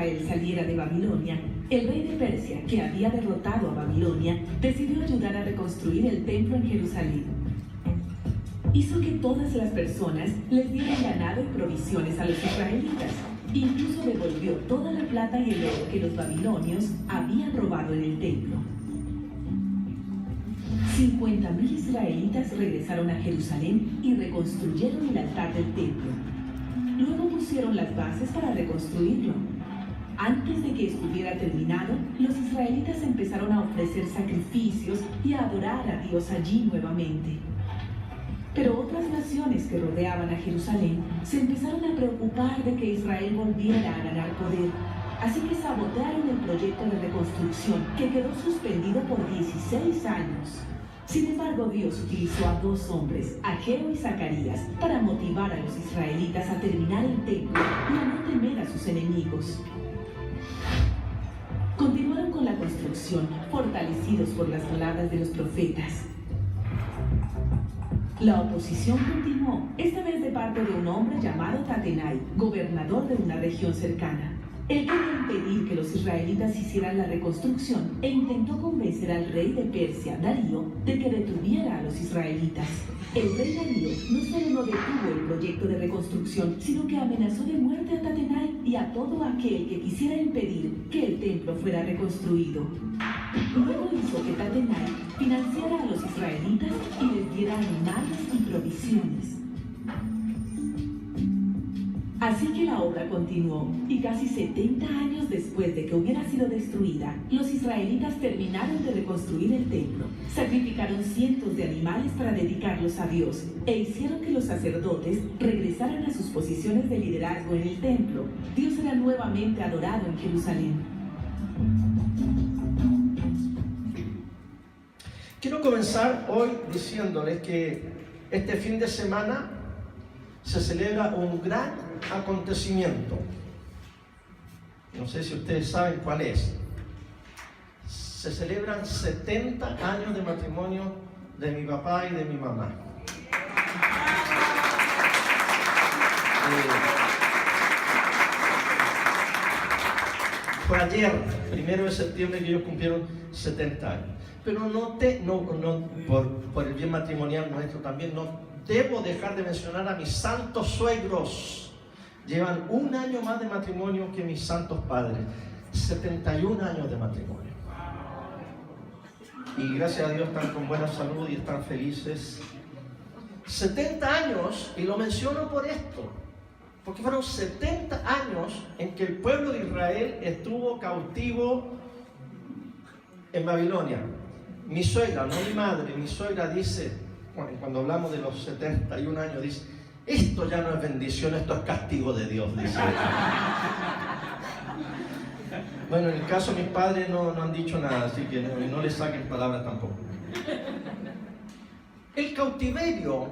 Israel saliera de Babilonia, el rey de Persia, que había derrotado a Babilonia, decidió ayudar a reconstruir el templo en Jerusalén. Hizo que todas las personas les dieran ganado y provisiones a los israelitas. Incluso devolvió toda la plata y el oro que los babilonios habían robado en el templo. 50.000 israelitas regresaron a Jerusalén y reconstruyeron el altar del templo. Luego pusieron las bases para reconstruirlo. Antes de que estuviera terminado, los israelitas empezaron a ofrecer sacrificios y a adorar a Dios allí nuevamente. Pero otras naciones que rodeaban a Jerusalén se empezaron a preocupar de que Israel volviera a ganar poder. Así que sabotearon el proyecto de reconstrucción, que quedó suspendido por 16 años. Sin embargo, Dios utilizó a 2 hombres, Ageo y Zacarías, para motivar a los israelitas a terminar el templo y a no temer a sus enemigos. Continuaron con la construcción, fortalecidos por las palabras de los profetas. La oposición continuó, esta vez de parte de un hombre llamado Tatenai, gobernador de una región cercana. Él quería impedir que los israelitas hicieran la reconstrucción e intentó convencer al rey de Persia, Darío, de que detuviera a los israelitas. El rey Darío no solo no detuvo el proyecto de reconstrucción, sino que amenazó de muerte a Tatenai y a todo aquel que quisiera impedir que el templo fuera reconstruido. Luego hizo que Tatenai financiara a los israelitas y les diera animales y provisiones. Así que la obra continuó, y casi 70 años después de que hubiera sido destruida, los israelitas terminaron de reconstruir el templo, sacrificaron cientos de animales para dedicarlos a Dios, e hicieron que los sacerdotes regresaran a sus posiciones de liderazgo en el templo. Dios era nuevamente adorado en Jerusalén. Quiero comenzar hoy diciéndoles que este fin de semana se celebra un gran acontecimiento. No sé si ustedes saben cuál es. Se celebran 70 años de matrimonio de mi papá y de mi mamá. Fue ayer, 1 de septiembre, que ellos cumplieron 70 años. Pero por el bien matrimonial nuestro también, no debo dejar de mencionar a mis santos suegros. Llevan un año más de matrimonio que mis santos padres. 71 años de matrimonio. Y gracias a Dios están con buena salud y están felices. 70 años, y lo menciono por esto, porque fueron 70 años en que el pueblo de Israel estuvo cautivo en Babilonia. Mi suegra, no mi madre, mi suegra dice, cuando hablamos de los 71 años, dice: esto ya no es bendición, esto es castigo de Dios, dice. Bueno, en el caso de mis padres no han dicho nada, así que no les saquen palabras tampoco. El cautiverio,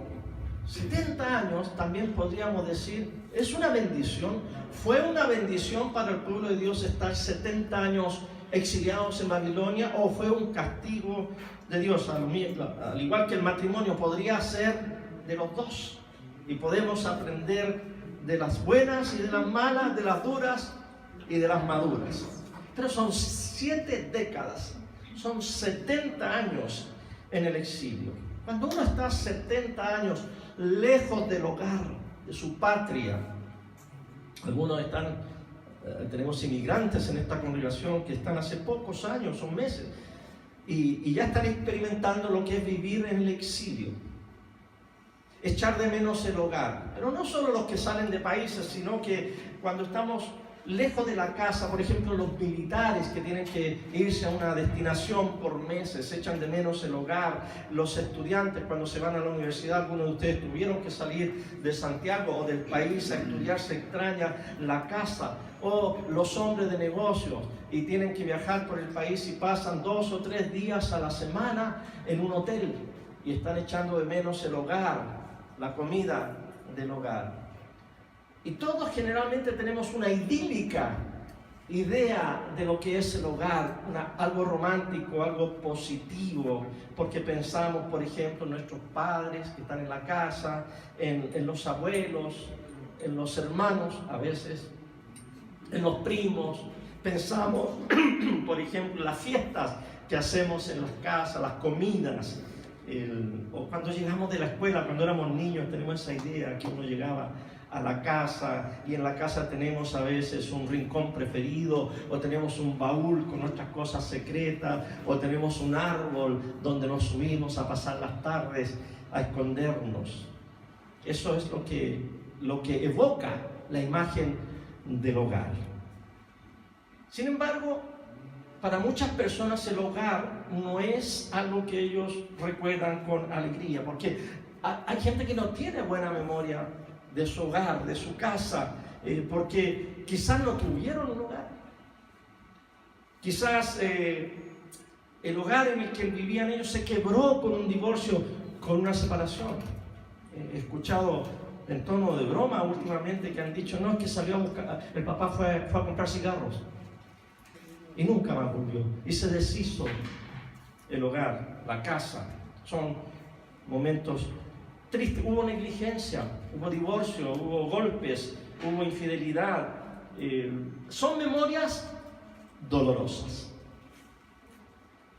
70 años, también podríamos decir, es una bendición. Fue una bendición para el pueblo de Dios estar 70 años exiliados en Babilonia, o fue un castigo de Dios. Al igual que el matrimonio, podría ser de los dos, y podemos aprender de las buenas y de las malas, de las duras y de las maduras. Pero son 7 décadas, son 70 años en el exilio. Cuando uno está 70 años lejos del hogar, de su patria, algunos tenemos inmigrantes en esta congregación que están hace pocos años o meses y ya están experimentando lo que es vivir en el exilio, echar de menos el hogar. Pero no solo los que salen de países, sino que cuando estamos lejos de la casa, por ejemplo los militares que tienen que irse a una destinación por meses, echan de menos el hogar. Los estudiantes cuando se van a la universidad, algunos de ustedes tuvieron que salir de Santiago o del país a estudiar, se extraña la casa. O los hombres de negocios y tienen que viajar por el país y pasan 2 o 3 días a la semana en un hotel y están echando de menos el hogar, la comida del hogar. Y todos generalmente tenemos una idílica idea de lo que es el hogar, algo romántico, algo positivo, porque pensamos, por ejemplo, en nuestros padres que están en la casa, en los abuelos, en los hermanos a veces. en los primos, pensamos, por ejemplo, las fiestas que hacemos en las casas, las comidas, o cuando llegamos de la escuela, cuando éramos niños, tenemos esa idea que uno llegaba a la casa y en la casa tenemos a veces un rincón preferido, o tenemos un baúl con nuestras cosas secretas, o tenemos un árbol donde nos subimos a pasar las tardes, a escondernos. Eso es lo que evoca la imagen del hogar. Sin embargo, para muchas personas el hogar no es algo que ellos recuerdan con alegría, porque hay gente que no tiene buena memoria de su hogar, de su casa, porque quizás no tuvieron un hogar. Quizás el hogar en el que vivían ellos se quebró con un divorcio, con una separación. He escuchado en tono de broma últimamente que han dicho, no, es que salió a buscar, el papá fue a comprar cigarros y nunca más volvió, y se deshizo el hogar, la casa. Son momentos tristes. Hubo negligencia, hubo divorcio, hubo golpes, hubo infidelidad. Son memorias dolorosas.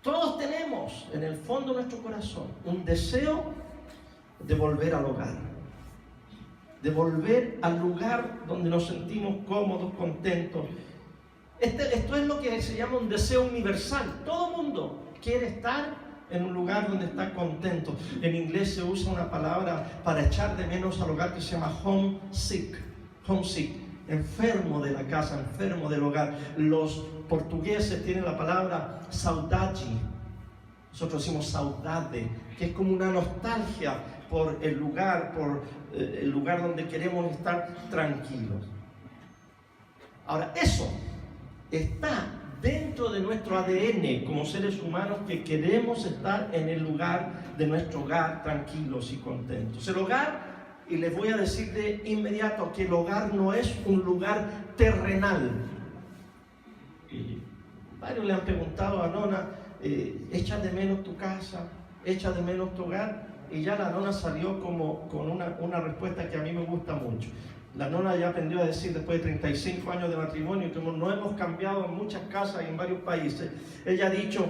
Todos tenemos en el fondo de nuestro corazón un deseo de volver al hogar, de volver al lugar donde nos sentimos cómodos, contentos. Esto es lo que se llama un deseo universal. Todo mundo quiere estar en un lugar donde está contento. En inglés se usa una palabra para echar de menos al hogar que se llama homesick. Homesick, enfermo de la casa, enfermo del hogar. Los portugueses tienen la palabra saudade. Nosotros decimos saudade, que es como una nostalgia por el lugar donde queremos estar tranquilos. Ahora, eso está dentro de nuestro ADN como seres humanos, que queremos estar en el lugar de nuestro hogar tranquilos y contentos. El hogar, y les voy a decir de inmediato que el hogar no es un lugar terrenal. Varios le han preguntado a Nona, ¿echas de menos tu casa? ¿Echas de menos tu hogar? Y ya la Nona salió con una respuesta que a mí me gusta mucho. La Nona ya aprendió a decir, después de 35 años de matrimonio, que no hemos cambiado en muchas casas y en varios países. Ella ha dicho,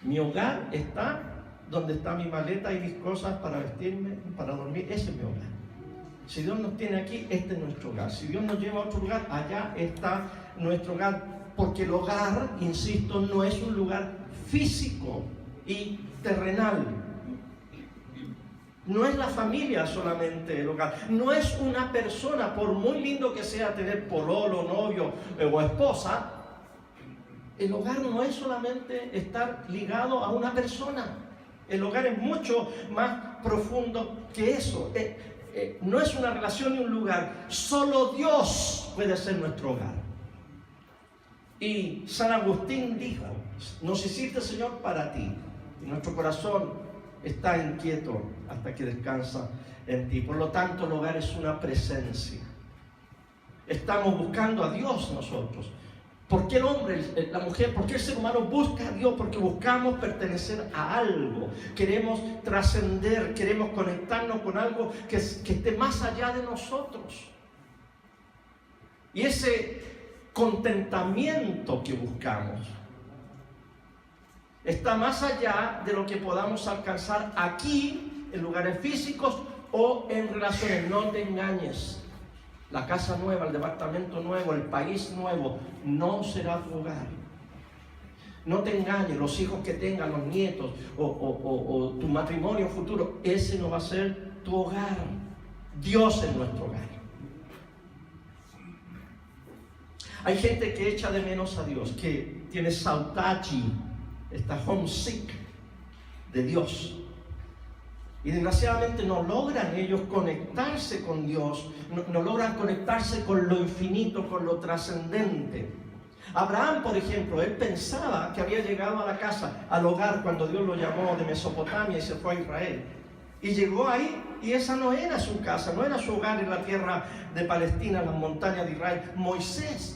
mi hogar está donde está mi maleta y mis cosas para vestirme, para dormir. Ese es mi hogar. Si Dios nos tiene aquí, este es nuestro hogar. Si Dios nos lleva a otro lugar, allá está nuestro hogar. Porque el hogar, insisto, no es un lugar físico y terrenal. No es la familia solamente el hogar. No es una persona, por muy lindo que sea tener pololo, novio o esposa. El hogar no es solamente estar ligado a una persona. El hogar es mucho más profundo que eso. No es una relación ni un lugar. Solo Dios puede ser nuestro hogar. Y San Agustín dijo, nos hiciste, Señor, para ti. Y nuestro corazón está inquieto hasta que descansa en ti. Por lo tanto, el hogar es una presencia. Estamos buscando a Dios nosotros. ¿Por qué el hombre, la mujer, por qué el ser humano busca a Dios? Porque buscamos pertenecer a algo. Queremos trascender, queremos conectarnos con algo que esté más allá de nosotros. Y ese contentamiento que buscamos está más allá de lo que podamos alcanzar aquí, en lugares físicos o en relaciones. No te engañes. La casa nueva, el departamento nuevo, el país nuevo, no será tu hogar. No te engañes, los hijos que tengan, los nietos o tu matrimonio futuro, ese no va a ser tu hogar. Dios es nuestro hogar. Hay gente que echa de menos a Dios, que tiene saudade, está homesick de Dios. Y desgraciadamente no logran ellos conectarse con Dios, no logran conectarse con lo infinito, con lo trascendente. Abraham, por ejemplo, él pensaba que había llegado a la casa, al hogar, cuando Dios lo llamó de Mesopotamia y se fue a Israel. Y llegó ahí y esa no era su casa, no era su hogar en la tierra de Palestina, en las montañas de Israel. Moisés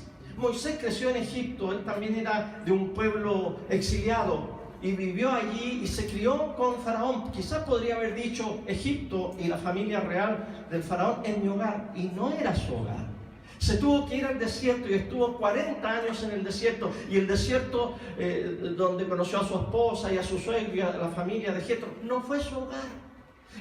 creció en Egipto, él también era de un pueblo exiliado y vivió allí y se crió con Faraón. Quizás podría haber dicho Egipto y la familia real del Faraón en mi hogar, y no era su hogar. Se tuvo que ir al desierto y estuvo 40 años en el desierto. Y el desierto donde conoció a su esposa y a su suegro y a la familia de Jetro no fue su hogar.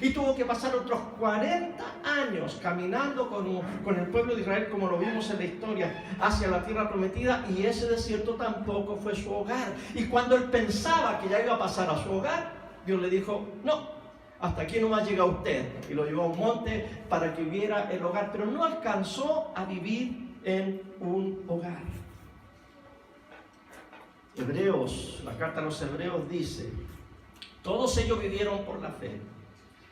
Y tuvo que pasar otros 40 años caminando con el pueblo de Israel, como lo vimos en la historia, hacia la tierra prometida. Y ese desierto tampoco fue su hogar. Y cuando él pensaba que ya iba a pasar a su hogar, Dios le dijo, no. Hasta aquí nomás llega usted, y lo llevó a un monte para que viera el hogar, pero no alcanzó a vivir en un hogar. Hebreos, la carta a los Hebreos dice, todos ellos vivieron por la fe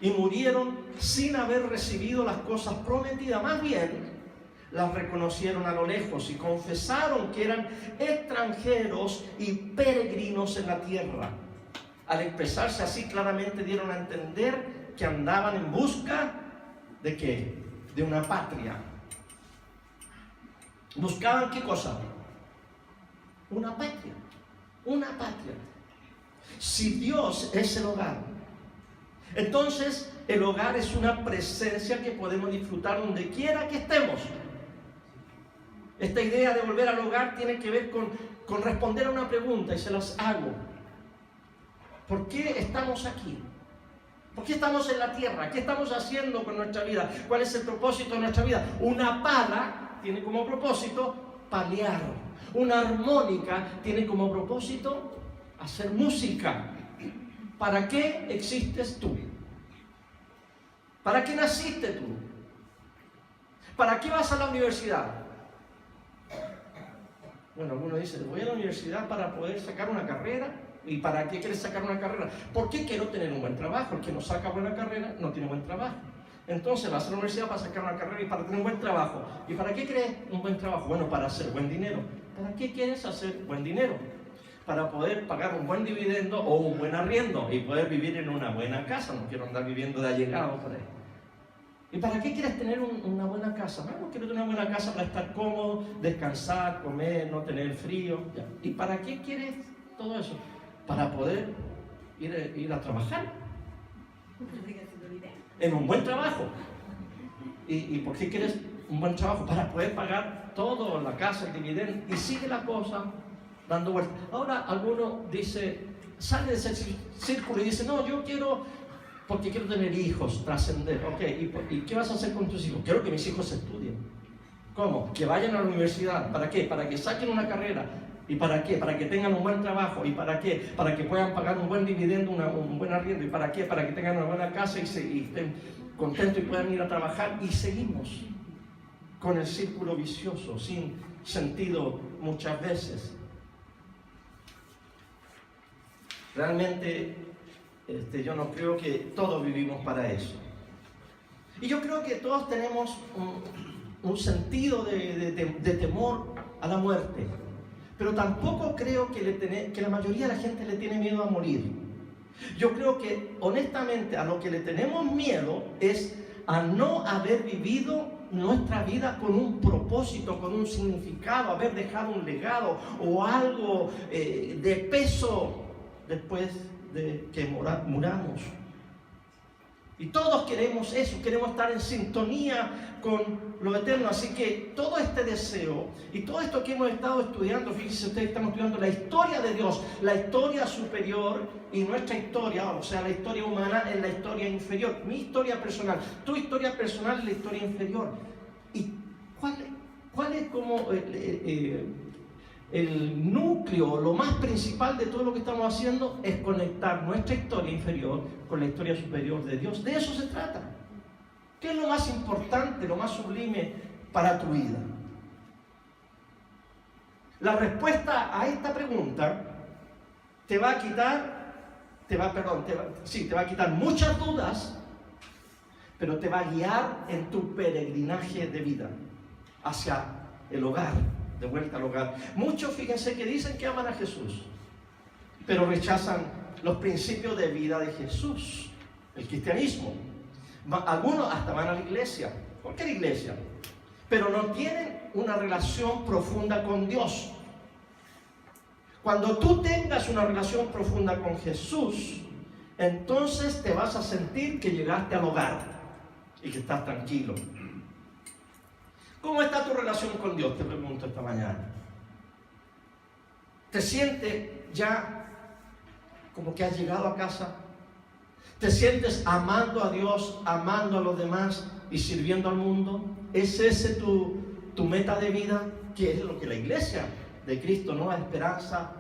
y murieron sin haber recibido las cosas prometidas, más bien las reconocieron a lo lejos y confesaron que eran extranjeros y peregrinos en la tierra. Al expresarse así claramente dieron a entender que andaban en busca ¿de qué? De una patria. ¿Buscaban qué cosa? Una patria. Una patria. Si Dios es el hogar, entonces el hogar es una presencia que podemos disfrutar donde quiera que estemos. Esta idea de volver al hogar tiene que ver con responder a una pregunta y se las hago. ¿Por qué estamos aquí? ¿Por qué estamos en la tierra? ¿Qué estamos haciendo con nuestra vida? ¿Cuál es el propósito de nuestra vida? Una pala tiene como propósito palear. Una armónica tiene como propósito hacer música. ¿Para qué existes tú? ¿Para qué naciste tú? ¿Para qué vas a la universidad? Bueno, algunos dicen, voy a la universidad para poder sacar una carrera. ¿Y para qué quieres sacar una carrera? ¿Por qué quiero tener un buen trabajo? El que no saca buena carrera no tiene buen trabajo. Entonces vas a la universidad para sacar una carrera y para tener un buen trabajo. ¿Y para qué quieres un buen trabajo? Bueno, para hacer buen dinero. ¿Para qué quieres hacer buen dinero? Para poder pagar un buen dividendo o un buen arriendo y poder vivir en una buena casa. No quiero andar viviendo de allegado por ahí. ¿Y para qué quieres tener una buena casa? Bueno, quiero tener una buena casa para estar cómodo, descansar, comer, no tener frío. Ya. ¿Y para qué quieres todo eso? Para poder ir a trabajar en un buen trabajo. ¿Y por qué quieres un buen trabajo? Para poder pagar todo, la casa, el dividendo, y sigue la cosa dando vueltas. Ahora alguno dice, sale de ese círculo y dice, no, yo quiero, porque quiero tener hijos, trascender. Ok, ¿y qué vas a hacer con tus hijos? Quiero que mis hijos estudien. ¿Cómo? Que vayan a la universidad. ¿Para qué? Para que saquen una carrera. ¿Y para qué? Para que tengan un buen trabajo. ¿Y para qué? Para que puedan pagar un buen dividendo, un buen arriendo. ¿Y para qué? Para que tengan una buena casa y estén contentos y puedan ir a trabajar. Y seguimos con el círculo vicioso, sin sentido muchas veces. Realmente yo no creo que todos vivimos para eso. Y yo creo que todos tenemos un sentido de temor a la muerte. Pero tampoco creo que la mayoría de la gente le tiene miedo a morir. Yo creo que honestamente a lo que le tenemos miedo es a no haber vivido nuestra vida con un propósito, con un significado, haber dejado un legado o algo de peso después de que muramos. Y todos queremos eso, queremos estar en sintonía con lo eterno. Así que todo este deseo y todo esto que hemos estado estudiando, fíjense ustedes, estamos estudiando la historia de Dios, la historia superior y nuestra historia, o sea, la historia humana es la historia inferior. Mi historia personal, tu historia personal es la historia inferior. ¿Y cuál es como el núcleo, lo más principal de todo lo que estamos haciendo? Es conectar nuestra historia inferior con la historia superior de Dios. De eso se trata. ¿Qué es lo más importante, lo más sublime para tu vida? La respuesta a esta pregunta te va a quitar muchas dudas, pero te va a guiar en tu peregrinaje de vida hacia el hogar. De vuelta al hogar. Muchos, fíjense, que dicen que aman a Jesús, pero rechazan los principios de vida de Jesús, el cristianismo. Algunos hasta van a la iglesia, cualquier iglesia, pero no tienen una relación profunda con Dios. Cuando tú tengas una relación profunda con Jesús, entonces te vas a sentir que llegaste al hogar y que estás tranquilo. ¿Cómo está tu relación con Dios? Te pregunto esta mañana. ¿Te sientes ya como que has llegado a casa? ¿Te sientes amando a Dios, amando a los demás y sirviendo al mundo? ¿Es ese tu meta de vida? Que es lo que la iglesia de Cristo, Nueva Esperanza,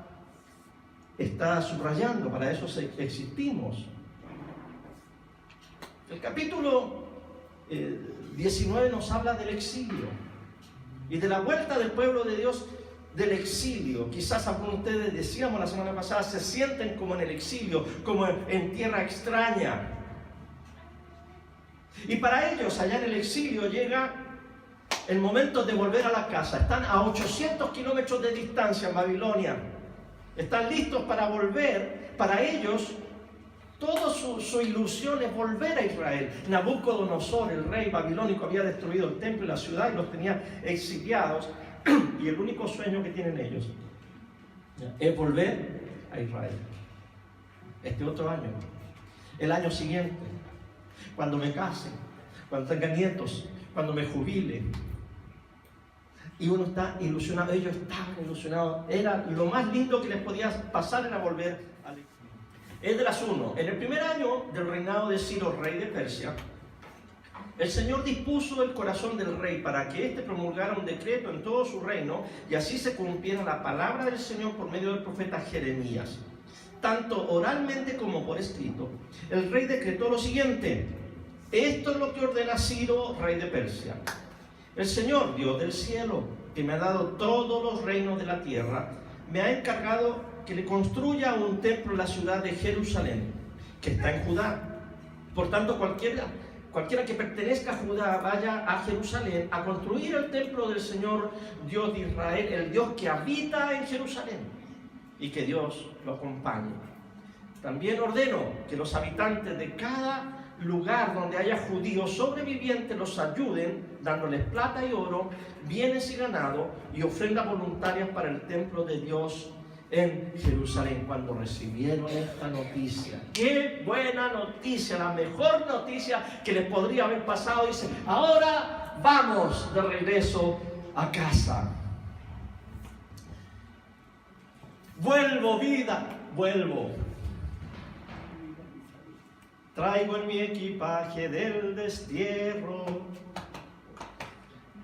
está subrayando. Para eso existimos. El capítulo 19 nos habla del exilio y de la vuelta del pueblo de Dios del exilio. Quizás algunos de ustedes, decíamos la semana pasada, se sienten como en el exilio, como en tierra extraña. Y para ellos, allá en el exilio, llega el momento de volver a la casa. Están a 800 kilómetros de distancia en Babilonia. Están listos para volver. Para ellos, toda su ilusión es volver a Israel. Nabucodonosor, el rey babilónico, había destruido el templo y la ciudad y los tenía exiliados. Y el único sueño que tienen ellos es volver a Israel. Este otro año, el año siguiente, cuando me case, cuando tenga nietos, cuando me jubile. Y uno está ilusionado. Ellos estaban ilusionados. Era lo más lindo que les podía pasar, era volver al exilio. Esdras 1. En el primer año del reinado de Ciro, rey de Persia, el Señor dispuso el corazón del rey para que éste promulgara un decreto en todo su reino, y así se cumpliera la palabra del Señor por medio del profeta Jeremías, tanto oralmente como por escrito. El rey decretó lo siguiente: esto es lo que ordena Ciro, rey de Persia. El Señor, Dios del cielo, que me ha dado todos los reinos de la tierra, me ha encargado que le construya un templo en la ciudad de Jerusalén, que está en Judá. Por tanto, cualquiera que pertenezca a Judá vaya a Jerusalén a construir el templo del Señor, Dios de Israel, el Dios que habita en Jerusalén, y que Dios lo acompañe. También ordeno que los habitantes de cada lugar donde haya judíos sobrevivientes los ayuden, dándoles plata y oro, bienes y ganado, y ofrendas voluntarias para el templo de Dios en Jerusalén. Cuando recibieron esta noticia, qué buena noticia, la mejor noticia que les podría haber pasado, dice: ahora vamos de regreso a casa. Vuelvo, vida, vuelvo. Traigo en mi equipaje del destierro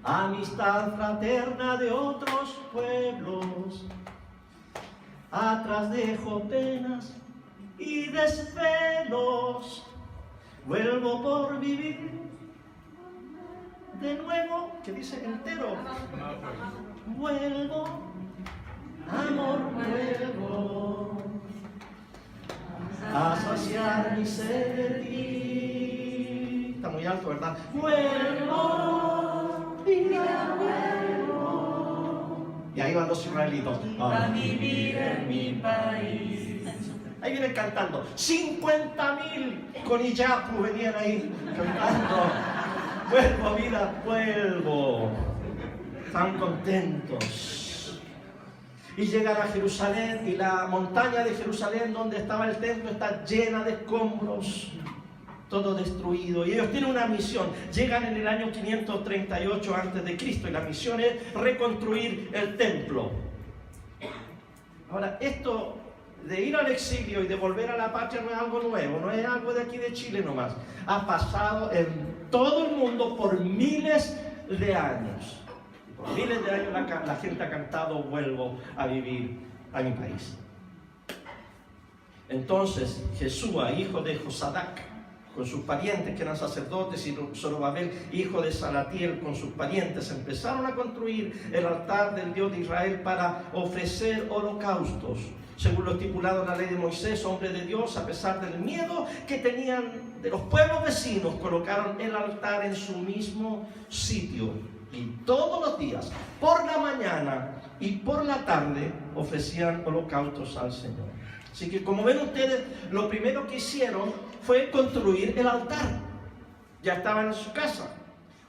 amistad fraterna de otros pueblos. Atrás dejo penas y desvelos. Vuelvo por vivir de nuevo. ¿Qué dice entero? Vuelvo, amor, vuelvo a saciar mi sed de ti. Está muy alto, ¿verdad? Vuelvo, vida, vuelvo. Y ahí van los israelitos a vivir en mi país. Ahí vienen cantando. 50,000 con Iyapu venían ahí cantando. Vuelvo, vida, vuelvo. Están contentos. Y llegan a Jerusalén, y la montaña de Jerusalén donde estaba el templo está llena de escombros, todo destruido. Y ellos tienen una misión. Llegan en el año 538 a.C. y la misión es reconstruir el templo. Ahora, esto de ir al exilio y de volver a la patria no es algo nuevo, no es algo de aquí de Chile nomás. Ha pasado en todo el mundo por miles de años. Por miles de años la gente ha cantado: vuelvo a vivir a mi país. Entonces Jesúa, hijo de Josadac, con sus parientes que eran sacerdotes, y Zorobabel, hijo de Salatiel, con sus parientes, empezaron a construir el altar del Dios de Israel para ofrecer holocaustos. Según lo estipulado en la ley de Moisés, hombres de Dios, a pesar del miedo que tenían de los pueblos vecinos, colocaron el altar en su mismo sitio. Y todos los días, por la mañana y por la tarde, ofrecían holocaustos al Señor. Así que, como ven ustedes, lo primero que hicieron fue construir el altar. Ya estaban en su casa.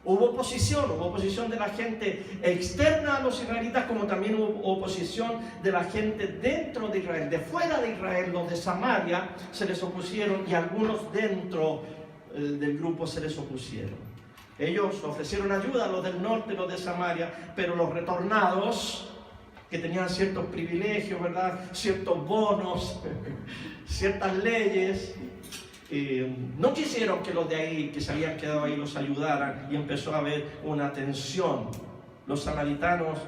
Hubo oposición de la gente externa a los israelitas, como también hubo oposición de la gente dentro de Israel. De fuera de Israel, los de Samaria se les opusieron, y algunos dentro del grupo se les opusieron. Ellos ofrecieron ayuda a los del norte, los de Samaria, pero los retornados, que tenían ciertos privilegios, ¿verdad? Ciertos bonos, ciertas leyes, no quisieron que los de ahí, que se habían quedado ahí, los ayudaran, y empezó a haber una tensión. Los samaritanos,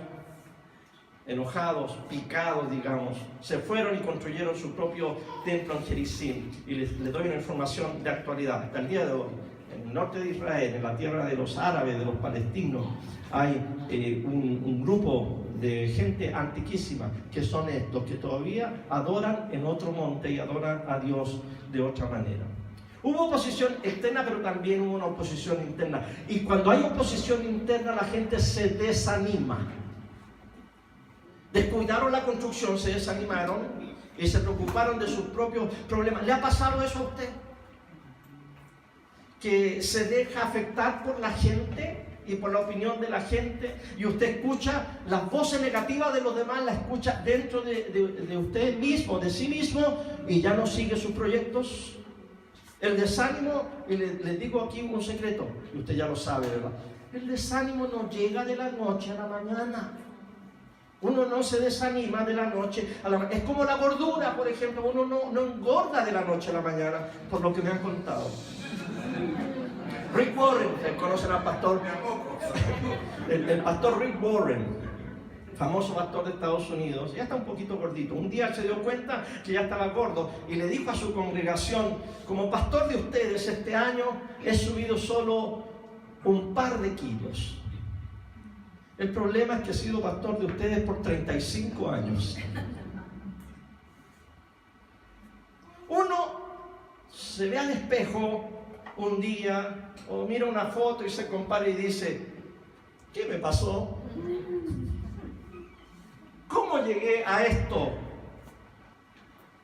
enojados, picados, digamos, se fueron y construyeron su propio templo en Gerizim. Y les doy una información de actualidad. Hasta el día de hoy, en el norte de Israel, en la tierra de los árabes, de los palestinos, hay un grupo de gente antiquísima que son estos, que todavía adoran en otro monte y adoran a Dios de otra manera. Hubo oposición externa, pero también hubo una oposición interna. Y cuando hay oposición interna, la gente se desanima. Descuidaron la construcción, se desanimaron y se preocuparon de sus propios problemas. ¿Le ha pasado eso a usted? Que se deja afectar por la gente y por la opinión de la gente, y usted escucha las voces negativas de los demás, las escucha dentro de usted mismo, de sí mismo, y ya no sigue sus proyectos. El desánimo, y les digo aquí un secreto, y usted ya lo sabe, ¿verdad? El desánimo no llega de la noche a la mañana. Uno no se desanima de la noche a la mañana. Es como la gordura, por ejemplo. Uno no engorda de la noche a la mañana, por lo que me han contado. Rick Warren, ¿conocen al pastor? El pastor Rick Warren, famoso pastor de Estados Unidos, ya está un poquito gordito. Un día se dio cuenta que ya estaba gordo y le dijo a su congregación: como pastor de ustedes este año he subido solo un par de kilos. El problema es que he sido pastor de ustedes por 35 años. Uno se ve al espejo un día o mira una foto y se compara y dice: ¿qué me pasó? ¿Cómo llegué a esto?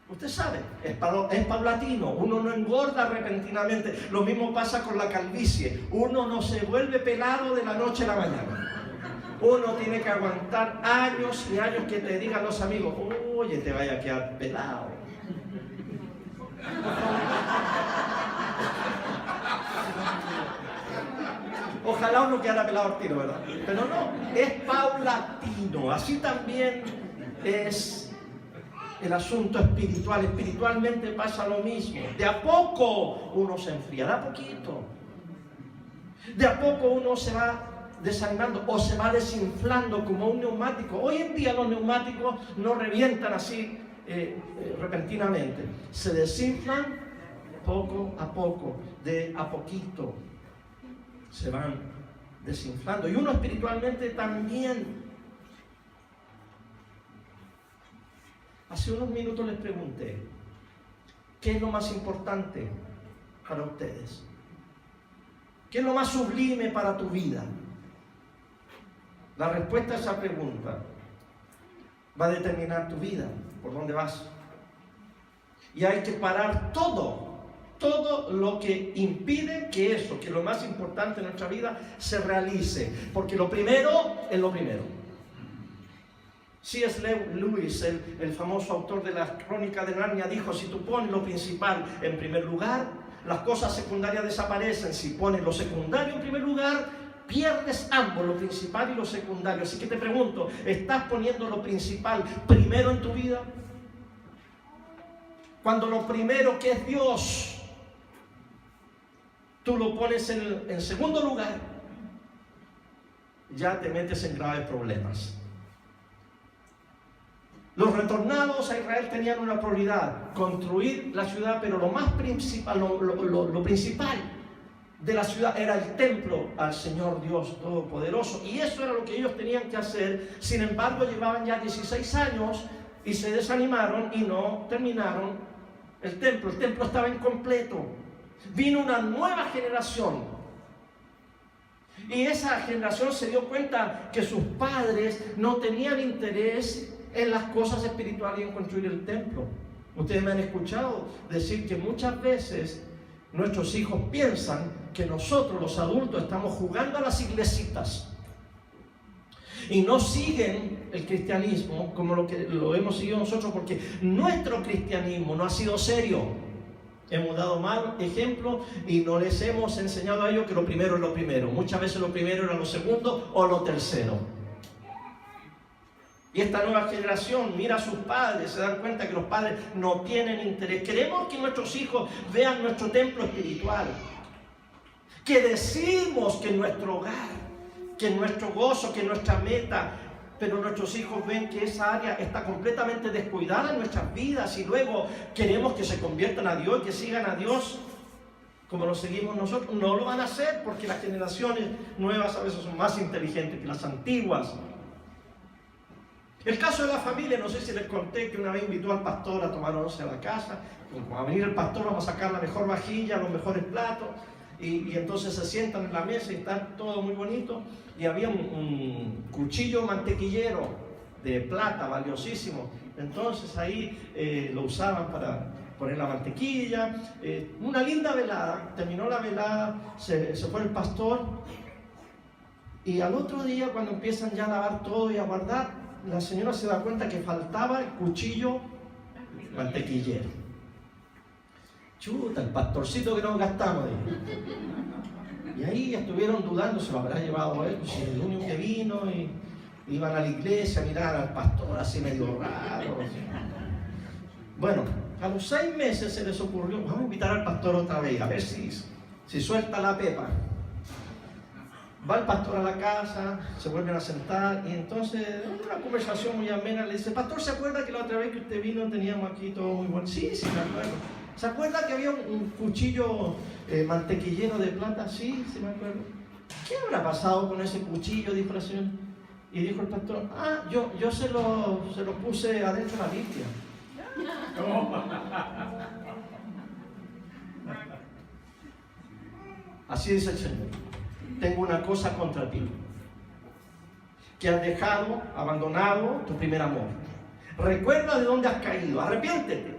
Usted sabe, es paulatino. Uno no engorda repentinamente. Lo mismo pasa con la calvicie. Uno no se vuelve pelado de la noche a la mañana. Uno tiene que aguantar años y años que te digan los amigos: oye, te vaya a quedar pelado. Ojalá uno quedara pelado al tiro, ¿verdad? Pero no, es paulatino. Así también es el asunto espiritual. Espiritualmente pasa lo mismo. De a poco uno se enfría, de a poquito. De a poco uno se va desanimando o se va desinflando como un neumático. Hoy en día los neumáticos no revientan así repentinamente. Se desinflan poco a poco, de a poquito. Se van desinflando. Y uno espiritualmente también. Hace unos minutos les pregunté: ¿qué es lo más importante para ustedes? ¿Qué es lo más sublime para tu vida? La respuesta a esa pregunta va a determinar tu vida, por dónde vas. Y hay que parar todo lo que impide que eso, que lo más importante en nuestra vida, se realice. Porque lo primero es lo primero. C.S. Lewis, el famoso autor de las Crónicas de Narnia, dijo: si tú pones lo principal en primer lugar, las cosas secundarias desaparecen. Si pones lo secundario en primer lugar, pierdes ambos, lo principal y lo secundario. Así que te pregunto: ¿estás poniendo lo principal primero en tu vida? Cuando lo primero, que es Dios, tú lo pones en segundo lugar, ya te metes en graves problemas. Los retornados a Israel tenían una prioridad: construir la ciudad, pero lo más principal, lo principal de la ciudad era el templo al Señor Dios Todopoderoso, y eso era lo que ellos tenían que hacer. Sin embargo, llevaban ya 16 años y se desanimaron y no terminaron el templo estaba incompleto. Vino una nueva generación y esa generación se dio cuenta que sus padres no tenían interés en las cosas espirituales y en construir el templo. Ustedes me han escuchado decir que muchas veces nuestros hijos piensan que nosotros, los adultos, estamos jugando a las iglesitas y no siguen el cristianismo como lo hemos seguido nosotros, porque nuestro cristianismo no ha sido serio. Hemos dado mal ejemplo y no les hemos enseñado a ellos que lo primero es lo primero. Muchas veces lo primero era lo segundo o lo tercero. Y esta nueva generación mira a sus padres, se dan cuenta que los padres no tienen interés. Queremos que nuestros hijos vean nuestro templo espiritual. Que decimos que nuestro hogar, que nuestro gozo, que nuestra meta, pero nuestros hijos ven que esa área está completamente descuidada en nuestras vidas y luego queremos que se conviertan a Dios, que sigan a Dios como lo seguimos nosotros. No lo van a hacer porque las generaciones nuevas a veces son más inteligentes que las antiguas. El caso de la familia, no sé si les conté que una vez invitó al pastor a tomar once a la casa. Como va a venir el pastor, vamos a sacar la mejor vajilla, los mejores platos. Y entonces se sientan en la mesa y está todo muy bonito. Y había un cuchillo mantequillero de plata, valiosísimo. Entonces ahí lo usaban para poner la mantequilla. Una linda velada. Terminó la velada, se fue el pastor. Y al otro día, cuando empiezan ya a lavar todo y a guardar, la señora se da cuenta que faltaba el cuchillo mantequillero. Chuta, el pastorcito que nos gastamos. Y ahí estuvieron dudando, se lo habrá llevado él, pues el único que vino, y iban a la iglesia a mirar al pastor así medio raro. Así. Bueno, a los 6 meses se les ocurrió, vamos a invitar al pastor otra vez, a ver si suelta la pepa. Va el pastor a la casa, se vuelven a sentar y entonces en una conversación muy amena le dice: pastor, ¿se acuerda que la otra vez que usted vino teníamos aquí todo muy bueno? Sí, me acuerdo. ¿Se acuerda que había un cuchillo mantequillero de plata? Sí, me acuerdo. ¿Qué habrá pasado con ese cuchillo? Dijo la señora. Y dijo el pastor: yo se lo puse adentro de la Biblia. Así dice el Señor: tengo una cosa contra ti, que has dejado, abandonado tu primer amor. Recuerda de dónde has caído, arrepiéntete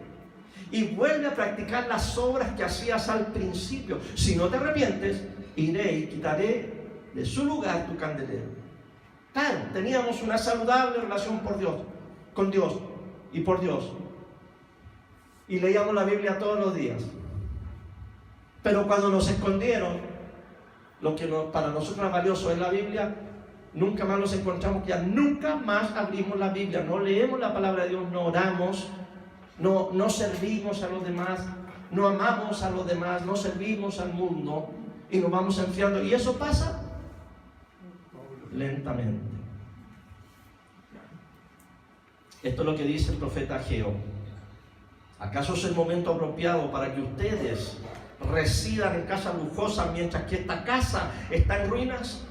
y vuelve a practicar las obras que hacías al principio. Si no te arrepientes, iré y quitaré de su lugar tu candelero. Claro, teníamos una saludable relación con Dios y por Dios. Y leíamos la Biblia todos los días. Pero cuando nos escondieron lo que para nosotros es valioso es la Biblia, nunca más nos encontramos, ya nunca más abrimos la Biblia, no leemos la palabra de Dios, no oramos, no servimos a los demás, no amamos a los demás, no servimos al mundo y nos vamos enfriando. Y eso pasa lentamente. Esto es lo que dice el profeta Ageo. ¿Acaso es el momento apropiado para que ustedes residan en casas lujosas mientras que esta casa está en ruinas?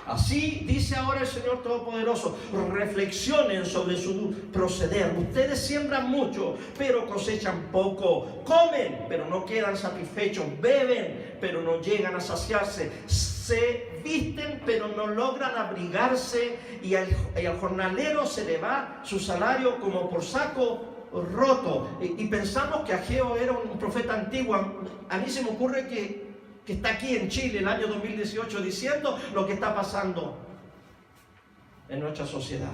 Así dice ahora el Señor Todopoderoso: reflexionen sobre su proceder. Ustedes siembran mucho, pero cosechan poco. Comen, pero no quedan satisfechos. Beben, pero no llegan a saciarse. Se visten, pero no logran abrigarse. Y al jornalero se le va su salario como por saco roto. Y pensamos que Ageo era un profeta antiguo. A mí se me ocurre que está aquí en Chile el año 2018 diciendo lo que está pasando en nuestra sociedad.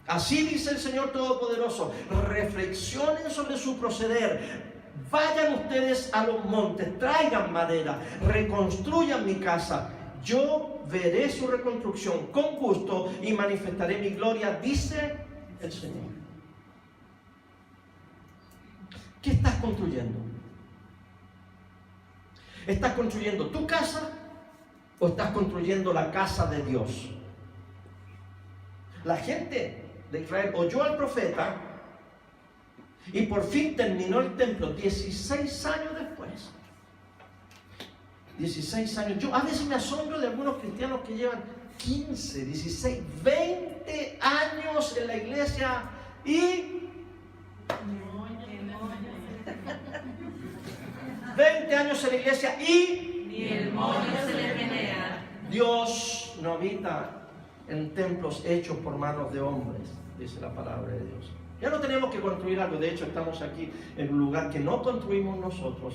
Así dice el Señor Todopoderoso: reflexionen sobre su proceder. Vayan ustedes a los montes, traigan madera, reconstruyan mi casa. Yo veré su reconstrucción con gusto y manifestaré mi gloria, dice el Señor. ¿Qué estás construyendo? ¿Estás construyendo tu casa o estás construyendo la casa de Dios? La gente de Israel oyó al profeta y por fin terminó el templo 16 años después. 16 años. Yo a veces me asombro de algunos cristianos que llevan 15, 16, 20 años en la iglesia y 20 años en la iglesia y ni el moño se le genera. Dios no habita en templos hechos por manos de hombres, dice la palabra de Dios. Ya no tenemos que construir algo. De hecho, estamos aquí en un lugar que no construimos nosotros,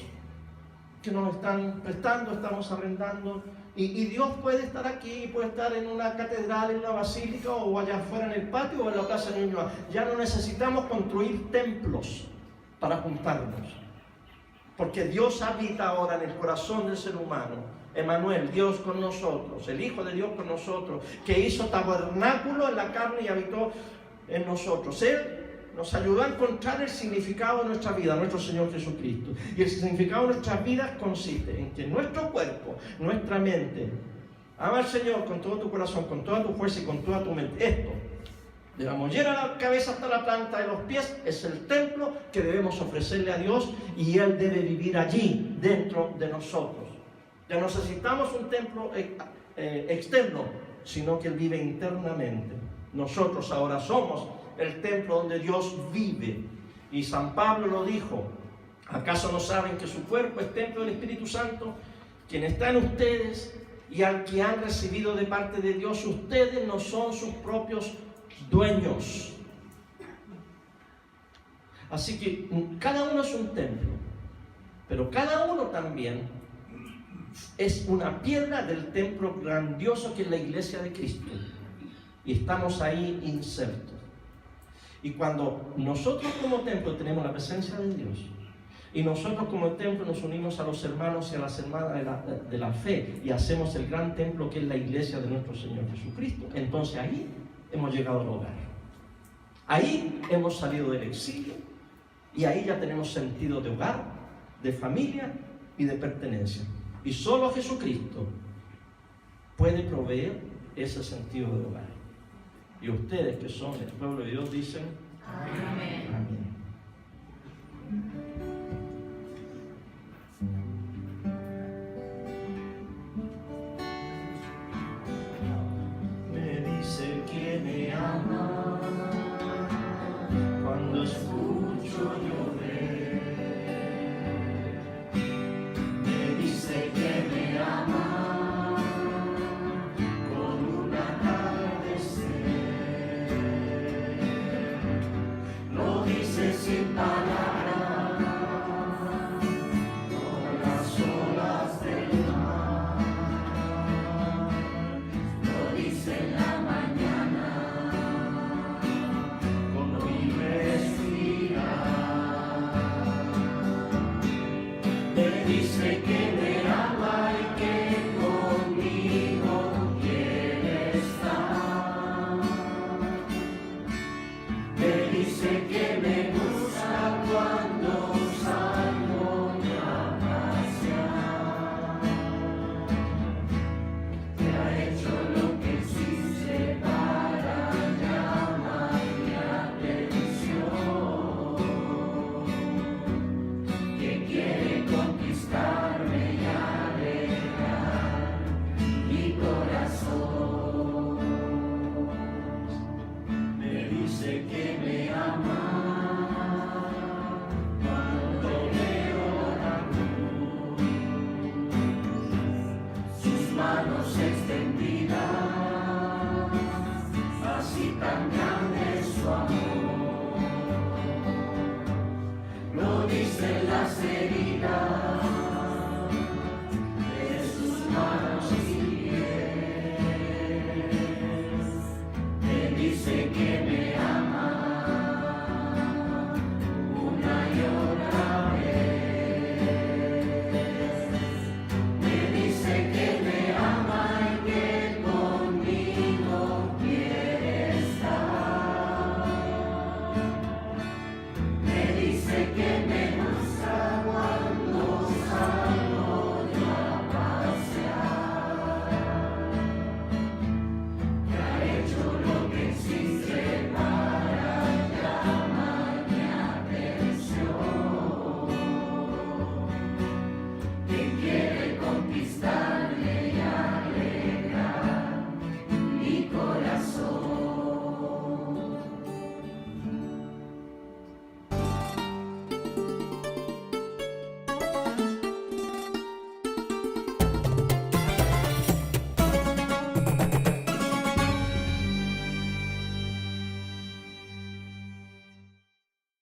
que nos están prestando, estamos arrendando. Y Dios puede estar aquí, puede estar en una catedral, en una basílica, o allá afuera en el patio o en la plaza de Ñuñoa. Ya no necesitamos construir templos para juntarnos. Porque Dios habita ahora en el corazón del ser humano. Emmanuel, Dios con nosotros, el Hijo de Dios con nosotros, que hizo tabernáculo en la carne y habitó en nosotros. Él nos ayudó a encontrar el significado de nuestra vida, nuestro Señor Jesucristo. Y el significado de nuestras vidas consiste en que nuestro cuerpo, nuestra mente, ama al Señor con todo tu corazón, con toda tu fuerza y con toda tu mente. Esto, de la mollera a la cabeza hasta la planta de los pies, es el templo que debemos ofrecerle a Dios, y Él debe vivir allí, dentro de nosotros. Ya no necesitamos un templo externo, sino que Él vive internamente. Nosotros ahora somos el templo donde Dios vive. Y San Pablo lo dijo: ¿acaso no saben que su cuerpo es templo del Espíritu Santo, quien está en ustedes, y al que han recibido de parte de Dios? Ustedes no son sus propios dueños. Así que cada uno es un templo, pero cada uno también es una piedra del templo grandioso que es la iglesia de Cristo, y estamos ahí insertos. Y cuando nosotros como templo tenemos la presencia de Dios, y nosotros como templo nos unimos a los hermanos y a las hermanas de la fe, y hacemos el gran templo que es la iglesia de nuestro Señor Jesucristo, entonces ahí hemos llegado al hogar. Ahí hemos salido del exilio, y ahí ya tenemos sentido de hogar, de familia y de pertenencia. Y solo Jesucristo puede proveer ese sentido de hogar. Y ustedes, que son el pueblo de Dios, dicen: amén.